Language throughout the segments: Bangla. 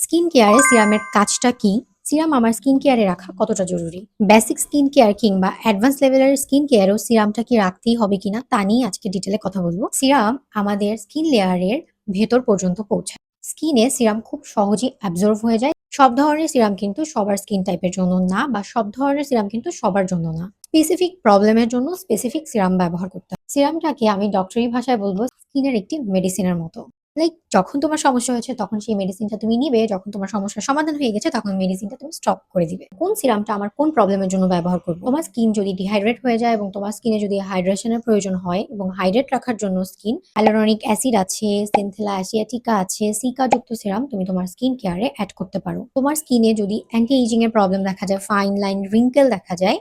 স্কিন কেয়ারে সিরামের কাজটা কি? সিরাম আমার স্কিন কেয়ারে রাখা কতটা জরুরি? বেসিক স্কিন কেয়ার কিংবা অ্যাডভান্স লেভেলের স্কিন কেয়ারেও সিরামটা কি রাখতেই হবে কিনা তা নিয়ে আজকে ডিটেলে কথা বলবো। সিরাম আমাদের স্কিন লেয়ারের ভেতর পর্যন্ত পৌঁছায়। স্কিনে সিরাম খুব সহজেই অ্যাবজর্ব হয়ে যায়। সব ধরনের সিরাম কিন্তু সবার স্কিন টাইপের জন্য না, বা সব ধরনের সিরাম কিন্তু সবার জন্য না। স্পেসিফিক প্রবলেমের জন্য স্পেসিফিক সিরাম ব্যবহার করতে হয়। সিরামটাকে আমি ডক্টরি ভাষায় বলবো স্কিনের একটি মেডিসিনের মতো। লাইক যখন তোমার সমস্যা হয়েছে তখন সেই মেডিসিনটা তুমি নিবে, যখন তোমার সমস্যার সমাধান হয়ে গেছে তখন মেডিসিনটা তুমি স্টপ করে দিবে। কোন সিরামটা আমার কোন প্রবলেমের জন্য ব্যবহার করব? তোমার স্কিন যদি ডিহাইড্রেট হয়ে যায় এবং তোমার স্কিনে যদি হাইড্রেশনের প্রয়োজন হয় এবং হাইড্রেট রাখার জন্য স্কিন hyaluronic অ্যাসিড আছে, সিনথেলা অ্যাসিয়াটিকা আছে, সিকা যুক্ত সিরাম তুমি তোমার স্কিন কেয়ারে অ্যাড করতে পারো। তোমার স্কিনে যদি অ্যান্টি এজিং এর প্রবলেম দেখা যায়, ফাইন লাইন, রিঙ্কেল দেখা যায়,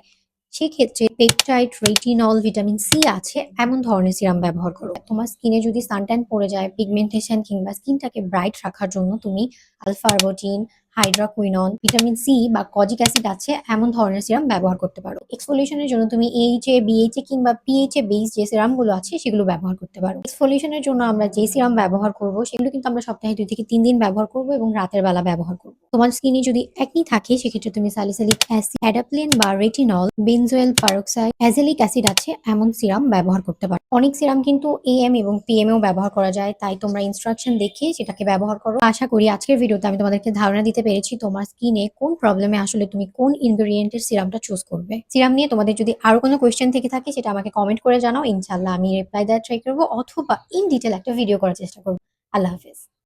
সেক্ষেত্রে পেপটাইড, রেটিনল, ভিটামিন সি আছে এমন ধরনের সিরাম ব্যবহার করো। তোমার স্কিনে যদি সানট্যান পড়ে যায়, পিগমেন্টেশন কিংবা স্কিনটাকে ব্রাইট রাখার জন্য তুমি আলফা আরবুটিন, হাইড্রাকুইনন, ভিটামিন সি বা কজিক অ্যাসিড আছে এমন ধরনের সিরাম ব্যবহার করতে পারো। এক্সফোলিয়েশনের জন্য তুমি এইচএ, বিএইচএ কিংবা পিএইচএ বেস যে সিরামগুলো আছে সেগুলো ব্যবহার করতে পারো। এক্সফোলিয়েশনের জন্য আমরা যে সিরাম ব্যবহার করব সেগুলো কিন্তু আমরা সপ্তাহে 2 থেকে 3 দিন ব্যবহার করব এবং রাতের বেলা ব্যবহার করব। তোমার স্কিনে যদি একনি থাকে সেক্ষেত্রে তুমি স্যালিসিলিক অ্যাসিড, অ্যাডাপ্লিন বা রেটিনল, বেনজোয়েল পারক্সাইড, অ্যাজেলিক অ্যাসিড আছে এমন সিরাম ব্যবহার করতে পারো। অনেক সিরাম কিন্তু এএম এবং পিএম এও ব্যবহার করা যায়, তাই তোমরা ইনস্ট্রাকশন দেখে সেটাকে ব্যবহার করো। আশা করি আজকের ভিডিওতে আমি তোমাদেরকে ধারণা দিতে পেরেছি তোমার স্কিনে কোন প্রবলেমে আসলে তুমি কোন ইনগ্রেডিয়েন্টের সিরামটা চুজ করবে। সিরাম নিয়ে তোমাদের যদি আরো কোনো কোয়েশ্চেন থেকে থাকে সেটা আমাকে কমেন্ট করে জানাও, ইনশাল্লাহ আমি রিপ্লাই দেওয়ার ট্রাই করবো অথবা ইন ডিটেল একটা ভিডিও করার চেষ্টা করবো। আল্লাহ হাফেজ।